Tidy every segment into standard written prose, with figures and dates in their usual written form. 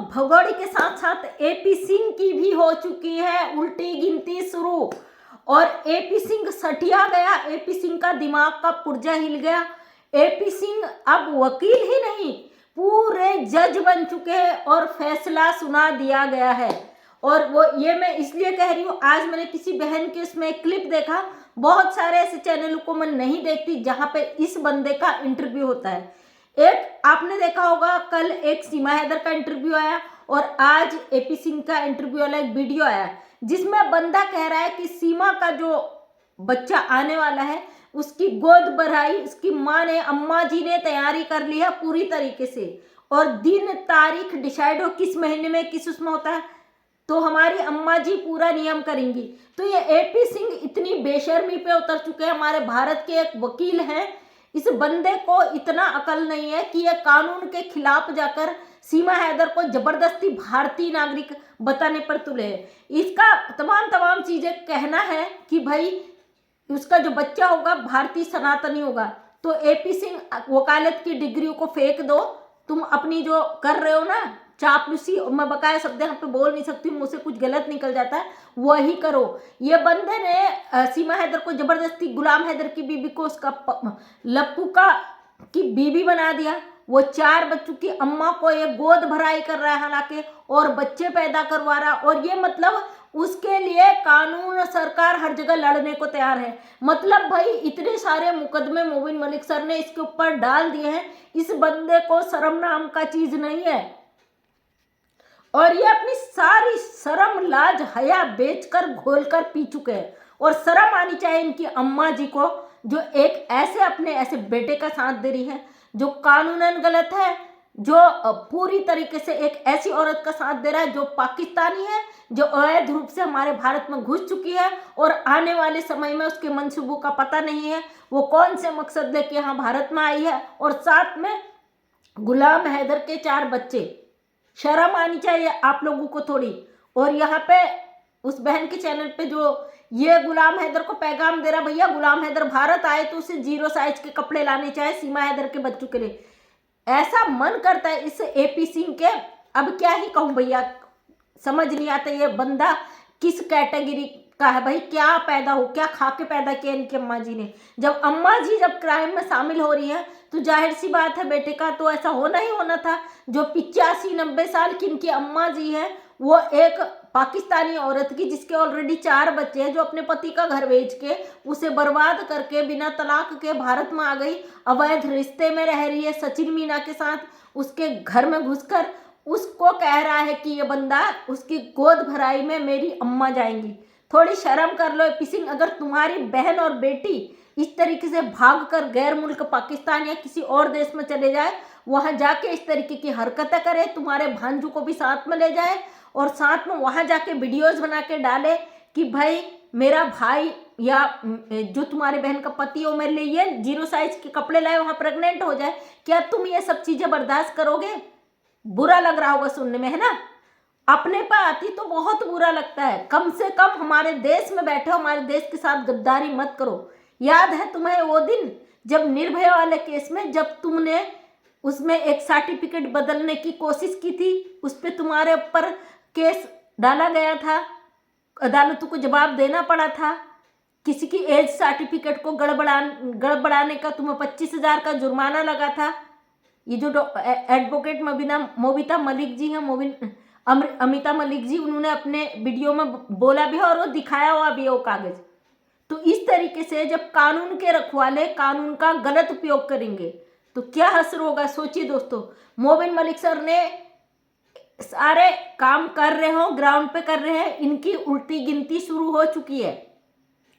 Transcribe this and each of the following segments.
भगोड़े के साथ साथ एपी सिंह की भी हो चुकी है उल्टी गिनती शुरू। और एपी सिंह सटिया गया, एपी सिंह का दिमाग का पुर्जा हिल गया। एपी सिंह अब वकील ही नहीं, पूरे जज बन चुके हैं और फैसला सुना दिया गया है। और वो ये मैं इसलिए कह रही हूँ, आज मैंने किसी बहन के उसमें क्लिप देखा, बहुत सारे ऐसे चैनलों को मैं नहीं देखती जहाँ पे इस बंदे का इंटरव्यू होता है। एक आपने देखा होगा, कल एक सीमा हैदर का इंटरव्यू आया और आज एपी सिंह का इंटरव्यू वाला एक वीडियो आया जिसमें बंदा कह रहा है कि सीमा का जो बच्चा आने वाला है उसकी गोद भराई उसकी माँ ने, अम्मा जी ने तैयारी कर ली है पूरी तरीके से। और दिन तारीख डिसाइड हो किस महीने में किस उसमें होता है, तो हमारी अम्मा जी पूरा नियम करेंगी। तो ये एपी सिंह इतनी बेशर्मी पे उतर चुके हैं। हमारे भारत के एक वकील हैं, इस बंदे को इतना अकल नहीं है कि ये कानून के खिलाफ जाकर सीमा हैदर को जबरदस्ती भारतीय नागरिक बताने पर तुले है। इसका तमाम चीजें कहना है कि भाई उसका जो बच्चा होगा भारतीय सनातनी होगा। तो एपी सिंह वकालत की डिग्रियों को फेंक दो, तुम अपनी जो कर रहे हो ना चापलूसी, मैं बकाया शब्द यहाँ पे बोल नहीं सकती, मुझसे कुछ गलत निकल जाता है, वही करो। ये बंदे ने सीमा हैदर को जबरदस्ती गुलाम हैदर की बीबी को उसका लप्पू का की बीबी बना दिया। वो 4 बच्चों की अम्मा को ये गोद भराई कर रहा है हालांकि, और बच्चे पैदा करवा रहा। और ये मतलब उसके लिए कानून सरकार हर जगह लड़ने को तैयार है। मतलब भाई इतने सारे मुकदमे मोबिन मलिक सर ने इसके ऊपर डाल दिए हैं, इस बंदे को शर्म नाम का चीज नहीं है। और ये अपनी सारी शर्म लाज हया बेचकर घोलकर पी चुके हैं। और शर्म आनी चाहिए इनकी अम्मा जी को, जो एक ऐसे ऐसे बेटे का साथ दे रही है जो कानूनन गलत है, जो पूरी तरीके से एक ऐसी औरत का साथ दे रहा है जो पाकिस्तानी है, जो अवैध रूप से हमारे भारत में घुस चुकी है और आने वाले समय में उसके मंसूबों का पता नहीं है, वो कौन से मकसद लेके यहाँ भारत में आई है। और साथ में गुलाम हैदर के 4 बच्चे। शर्म आनी चाहिए आप लोगों को थोड़ी। और यहाँ पे उस बहन के चैनल पे जो ये गुलाम हैदर को पैगाम दे रहा, भैया गुलाम हैदर भारत आए तो उसे 0 साइज के कपड़े लाने चाहिए सीमा हैदर के बच्चों के लिए। ऐसा मन करता है इस एपी सिंह के, अब क्या ही कहूँ भैया, समझ नहीं आता ये बंदा किस कैटेगरी का है। भाई क्या पैदा हो, क्या खा के पैदा किया इनकी अम्मा जी ने। जब अम्मा जी जब क्राइम में शामिल हो रही है तो जाहिर सी बात है बेटे का तो ऐसा होना ही होना था। जो 85-90 साल की इनकी अम्मा जी है, वो एक पाकिस्तानी औरत की जिसके ऑलरेडी 4 बच्चे हैं, जो अपने पति का घर बेच के उसे बर्बाद करके बिना तलाक के भारत में आ गई, अवैध रिश्ते में रह रही है सचिन मीना के साथ, उसके घर में घुसकर उसको कह रहा है कि ये बंदा उसकी गोद भराई में मेरी अम्मा जाएंगी। थोड़ी शर्म कर लो एपी सिंह। अगर तुम्हारी बहन और बेटी इस तरीके से भागकर गैर मुल्क पाकिस्तान या किसी और देश में चले जाए, वहां जाके इस तरीके की हरकतें करे, तुम्हारे भांजू को भी साथ में ले जाए और साथ में वहां जाके वीडियोस बना के डाले कि भाई मेरा भाई या जो तुम्हारे बहन का पति हो मेरे लिए ये 0 साइज के कपड़े लाए, वहां प्रेग्नेंट हो जाए, क्या तुम ये सब चीजें बर्दाश्त करोगे? बुरा लग रहा होगा सुनने में, है ना। अपने पर आती तो बहुत बुरा लगता है। कम से कम हमारे देश में बैठे हो, हमारे देश के साथ गद्दारी मत करो। याद है तुम्हें वो दिन जब निर्भया वाले केस में जब तुमने उसमें एक सर्टिफिकेट बदलने की कोशिश की थी, उस पर तुम्हारे ऊपर केस डाला गया था, अदालतों को जवाब देना पड़ा था। किसी की एज सर्टिफिकेट को गड़बड़ाने का तुम्हें 25,000 का जुर्माना लगा था। ये जो एडवोकेट मोबिता मलिक जी हैं, अमिता मलिक जी, उन्होंने अपने वीडियो में बोला भी है और वो दिखाया हुआ भी है वो कागज। तो इस तरीके से जब कानून के रखवाले कानून का गलत उपयोग करेंगे तो क्या असर होगा, सोचिए दोस्तों। मोबिन मलिक सर ने सारे काम कर रहे हो, ग्राउंड पे कर रहे हैं, इनकी उल्टी गिनती शुरू हो चुकी है।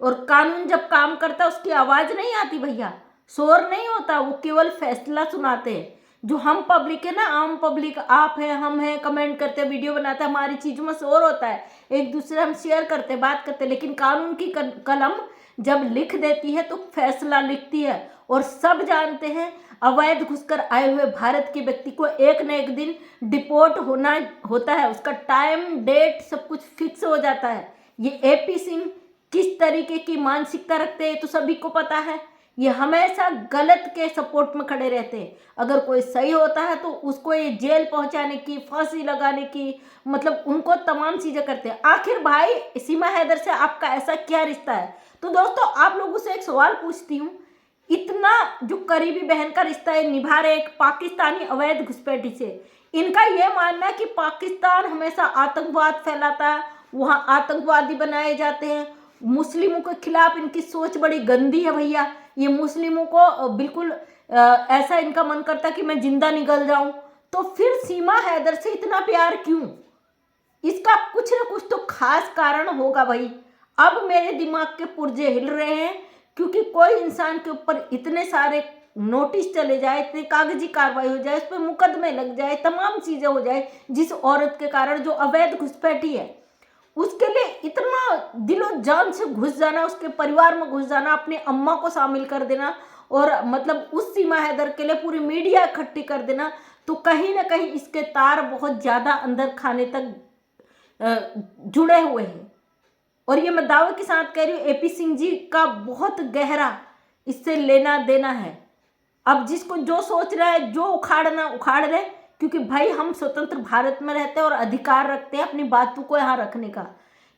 और कानून जब काम करता है उसकी आवाज नहीं आती भैया, शोर नहीं होता, वो केवल फैसला सुनाते हैं। जो हम पब्लिक है ना, आम पब्लिक, आप हैं, हम हैं, कमेंट करते हैं, वीडियो बनाते हैं, हमारी चीज़ों में शोर होता है, एक दूसरे हम शेयर करते, बात करते, लेकिन कानून की कलम जब लिख देती है तो फैसला लिखती है। और सब जानते हैं अवैध घुसकर आए हुए भारत के व्यक्ति को एक न एक दिन डिपोर्ट होना होता है, उसका टाइम डेट सब कुछ फिक्स हो जाता है। ये एपी सिंह किस तरीके की मानसिकता रखते हैं तो सभी को पता है। ये हमेशा गलत के सपोर्ट में खड़े रहते हैं। अगर कोई सही होता है तो उसको ये जेल पहुंचाने की, फांसी लगाने की, मतलब उनको तमाम चीजें करते हैं। आखिर भाई सीमा हैदर से आपका ऐसा क्या रिश्ता है? तो दोस्तों आप लोगों से एक सवाल पूछती हूँ, इतना जो करीबी बहन का रिश्ता है निभा रहे एक पाकिस्तानी अवैध घुसपैठी से, इनका यह मानना है कि पाकिस्तान हमेशा आतंकवाद फैलाता है, वहाँ आतंकवादी बनाए जाते हैं, मुस्लिमों के खिलाफ इनकी सोच बड़ी गंदी है भैया, ये मुस्लिमों को बिल्कुल ऐसा इनका मन करता कि मैं जिंदा निकल जाऊं। तो फिर सीमा हैदर से इतना प्यार क्यों? इसका कुछ ना कुछ तो खास कारण होगा भाई। अब मेरे दिमाग के पुर्जे हिल रहे हैं, क्योंकि कोई इंसान के ऊपर इतने सारे नोटिस चले जाए, इतनी कागजी कार्रवाई हो जाए, उस पर मुकदमे लग जाए, तमाम चीजें हो जाए, जिस औरत के कारण जो अवैध घुसपैठी है उसके लिए इतना दिलो जान से घुस जाना, उसके परिवार में घुस जाना, अपनी अम्मा को शामिल कर देना, और मतलब उस सीमा हैदर के लिए पूरी मीडिया इकट्ठी कर देना, तो कहीं ना कहीं इसके तार बहुत ज्यादा अंदर खाने तक जुड़े हुए हैं। और ये मैं दावे के साथ कह रही हूँ, एपी सिंह जी का बहुत गहरा इससे लेना देना है। अब जिसको जो सोच रहा है, जो उखाड़ना उखाड़ रहे, क्योंकि भाई हम स्वतंत्र भारत में रहते हैं और अधिकार रखते हैं अपनी बातों को यहाँ रखने का।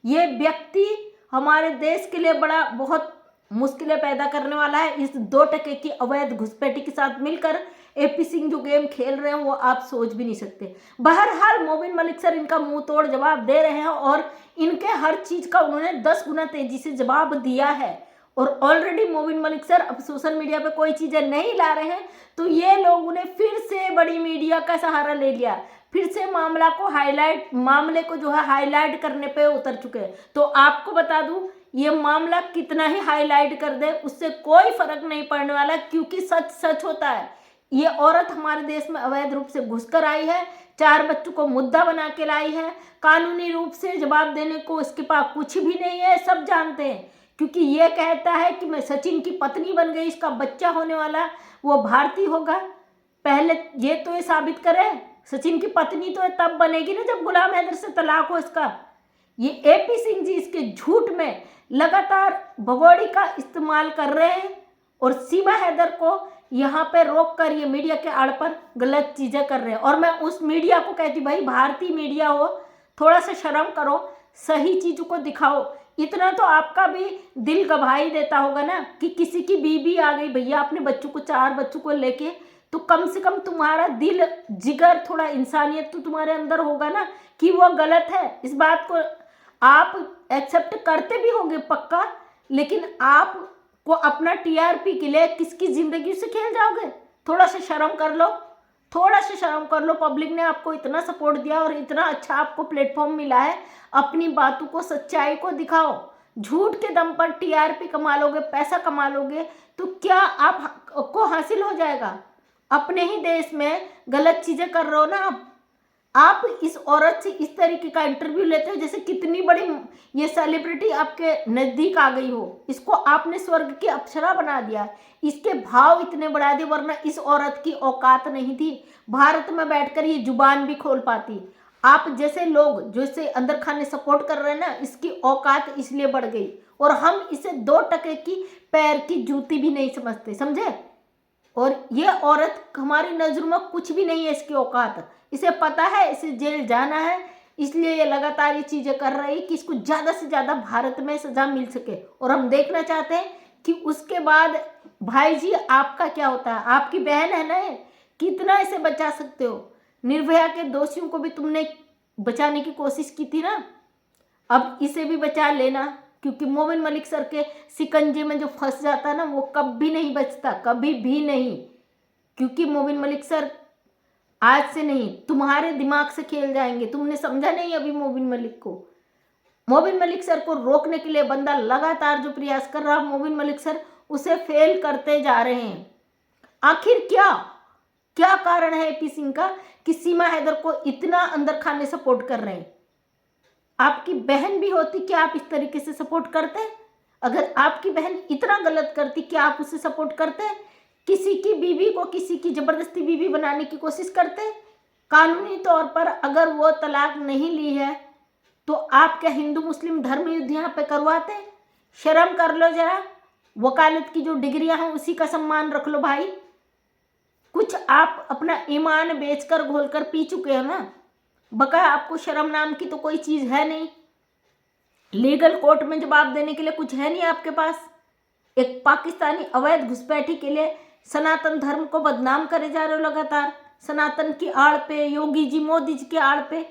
ये व्यक्ति हमारे देश के लिए बड़ा बहुत मुश्किलें पैदा करने वाला है। इस 2% की अवैध घुसपैठी के साथ मिलकर एपी सिंह जो गेम खेल रहे हैं वो आप सोच भी नहीं सकते। बहरहाल मोबिन मलिक सर इनका मुंह तोड़ जवाब दे रहे हैं, और इनके हर चीज का उन्होंने 10 गुना तेजी से जवाब दिया है। और ऑलरेडी मोबिन मलिक सर अब सोशल मीडिया पे कोई चीजें नहीं ला रहे हैं, तो ये लोगों ने फिर से बड़ी मीडिया का सहारा ले लिया, फिर से मामले को जो है हाईलाइट करने पे उतर चुके हैं। तो आपको बता दूं, ये मामला कितना ही हाईलाइट कर दे उससे कोई फर्क नहीं पड़ने वाला, क्योंकि सच सच होता है। ये औरत हमारे देश में अवैध रूप से घुसकर आई है, 4 बच्चों को मुद्दा बना के लाई है, कानूनी रूप से जवाब देने को इसके पास कुछ भी नहीं है, सब जानते हैं। क्योंकि ये कहता है कि मैं सचिन की पत्नी बन गई, इसका बच्चा होने वाला वो भारतीय होगा। पहले ये तो ये साबित करे, सचिन की पत्नी तो तब बनेगी ना जब गुलाम हैदर से तलाक हो इसका। ये एपी सिंह जी इसके झूठ में लगातार भगोड़ी का इस्तेमाल कर रहे हैं, और सीमा हैदर को यहाँ पे रोक कर ये मीडिया के आड़ पर गलत चीजें कर रहे हैं। और मैं उस मीडिया को कहती, भाई भारतीय मीडिया हो, थोड़ा सा शर्म करो, सही चीजों को दिखाओ। इतना तो आपका भी दिल गवाह ही देता होगा ना कि किसी की बीबी आ गई भैया अपने बच्चों को, 4 बच्चों को लेके, तो कम से कम तुम्हारा दिल जिगर, थोड़ा इंसानियत तो तुम्हारे अंदर होगा ना कि वो गलत है। इस बात को आप एक्सेप्ट करते भी होंगे पक्का, लेकिन आप को अपना टीआरपी के लिए किसकी जिंदगी से खेल जाओगे? थोड़ा सा शर्म कर लो, थोड़ा सा शर्म कर लो। पब्लिक ने आपको इतना सपोर्ट दिया और इतना अच्छा आपको प्लेटफॉर्म मिला है, अपनी बातों को, सच्चाई को दिखाओ। झूठ के दम पर टीआरपी कमा लोगे, पैसा कमा लोगे, तो क्या आपको हासिल हो जाएगा? अपने ही देश में गलत चीजें कर रहे हो ना आप इस औरत से इस तरीके का इंटरव्यू लेते हो जैसे कितनी बड़ी ये सेलिब्रिटी आपके नजदीक आ गई हो। इसको आपने स्वर्ग की अप्सरा बना दिया, इसके भाव इतने बढ़ा दिए, वरना इस औरत की औकात नहीं थी भारत में बैठकर ये जुबान भी खोल पाती। आप जैसे लोग जो इसे अंदर खाने सपोर्ट कर रहे हैं ना, इसकी औकात इसलिए बढ़ गई, और हम इसे 2% की पैर की जूती भी नहीं समझते, समझे? और ये औरत हमारी नजरों में कुछ भी नहीं है, इसकी औकात। इसे पता है इसे जेल जाना है, इसलिए ये लगातार ये चीजें कर रही है कि इसको ज्यादा से ज्यादा भारत में सजा मिल सके। और हम देखना चाहते हैं कि उसके बाद भाई जी आपका क्या होता है। आपकी बहन है ना, कितना इसे बचा सकते हो? निर्भया के दोषियों को भी तुमने बचाने की कोशिश की थी ना, अब इसे भी बचा लेना, क्योंकि मोबिन मलिक सर के शिकंजे में जो फंस जाता है ना वो कभी नहीं बचता, कभी भी नहीं। क्योंकि मोबिन मलिक सर आज से नहीं, तुम्हारे दिमाग से खेल जाएंगे। तुमने समझा नहीं अभी मोबिन मलिक को। मोबिन मलिक सर को रोकने के लिए बंदा लगातार जो प्रयास कर रहा है, मोबिन मलिक सर उसे फेल करते जा रहे हैं। आखिर क्या क्या कारण है एपी सिंह का कि सीमा हैदर को इतना अंदर खाने सपोर्ट कर रहे हैं? आपकी बहन भी होती क्या आप इस तरीके से सपोर्ट करते? अगर आपकी बहन इतना गलत करती क्या आप उसे सपोर्ट करते? किसी की बीवी को किसी की जबरदस्ती बीवी बनाने की कोशिश करते? कानूनी तौर पर अगर वो तलाक नहीं ली है तो आप क्या हिंदू मुस्लिम धर्म युद्ध यहाँ पे करवाते? शर्म कर लो जरा। वकालत की जो डिग्रियां हैं उसी का सम्मान रख लो भाई। कुछ आप अपना ईमान बेचकर घोलकर पी चुके हो ना, बका आपको शर्म नाम की तो कोई चीज है नहीं। लीगल कोर्ट में जवाब देने के लिए कुछ है नहीं आपके पास। एक पाकिस्तानी अवैध घुसपैठी के लिए सनातन धर्म को बदनाम करे जा रहे हो लगातार, सनातन की आड़ पे, योगी जी मोदी जी की आड़ पे।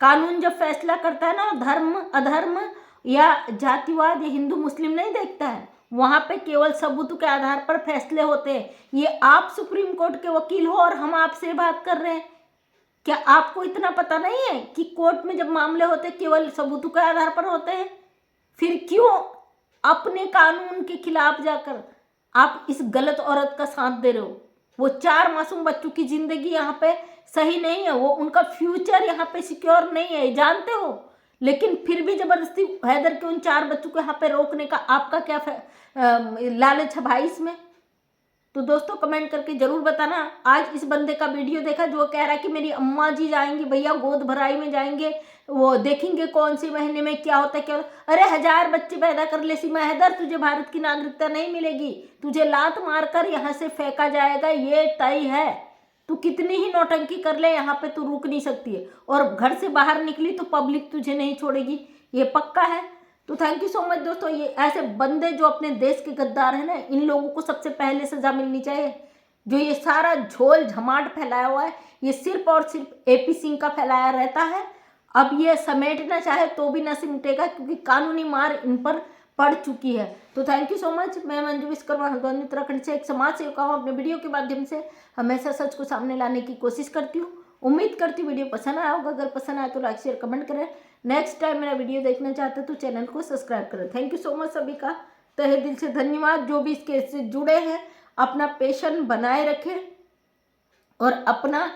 कानून जब फैसला करता है ना, धर्म अधर्म या जातिवाद या हिंदू मुस्लिम नहीं देखता है, वहां पे केवल सबूतों के आधार पर फैसले होते हैं। ये आप सुप्रीम कोर्ट के वकील हो और हम आपसे बात कर रहे हैं। क्या आपको इतना पता नहीं है कि कोर्ट में जब मामले होते केवल सबूतों के आधार पर होते हैं? फिर क्यों अपने कानून के खिलाफ जाकर आप इस गलत औरत का साथ दे रहे हो? वो 4 मासूम बच्चों की जिंदगी यहाँ पे सही नहीं है, वो उनका फ्यूचर यहाँ पे सिक्योर नहीं है, जानते हो, लेकिन फिर भी जबरदस्ती हैदर के उन 4 बच्चों को यहाँ पे रोकने का आपका क्या लालच है भाई इसमें? तो दोस्तों कमेंट करके जरूर बताना। आज इस बंदे का वीडियो देखा जो कह रहा है कि मेरी अम्मा जी जाएंगी भैया गोद भराई में जाएंगे, वो देखेंगे कौन सी महीने में क्या होता है क्या होता है। अरे 1000 बच्चे पैदा कर ले सीमा हैदर, तुझे भारत की नागरिकता नहीं मिलेगी, तुझे लात मारकर यहाँ से फेंका जाएगा, ये तय है। तू कितनी ही नौटंकी कर ले यहाँ पे तू रुक नहीं सकती है, और घर से बाहर निकली तो पब्लिक तुझे नहीं छोड़ेगी, ये पक्का है। तो थैंक यू सो मच दोस्तों। ये ऐसे बंदे जो अपने देश के गद्दार हैं ना, इन लोगों को सबसे पहले सजा मिलनी चाहिए। जो ये सारा झोल झमाट फैलाया हुआ है, ये सिर्फ और सिर्फ एपी सिंह का फैलाया रहता है। अब ये समेटना चाहे तो भी ना सिमटेगा, क्योंकि कानूनी मार इन पर पड़ चुकी है। तो थैंक यू सो मच। मैं मंजू विश्वकर्मा हल्द्वानी उत्तराखंड से एक समाज सेविका हूँ। अपने वीडियो के माध्यम से हमेशा सच को सामने लाने की कोशिश करती हूँ। उम्मीद करती हूँ वीडियो पसंद आया होगा। अगर पसंद आया तो लाइक शेयर कमेंट करें। नेक्स्ट टाइम मेरा वीडियो देखना चाहते हो तो चैनल को सब्सक्राइब करें। थैंक यू सो मच सभी का तहे दिल से धन्यवाद। जो भी इस केस से जुड़े हैं अपना पेशन बनाए रखें और अपना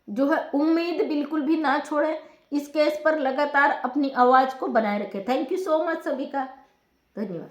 जो है उम्मीद बिल्कुल भी ना छोड़ें। इस केस पर लगातार अपनी आवाज़ को बनाए रखें। थैंक यू सो मच सभी का धन्यवाद।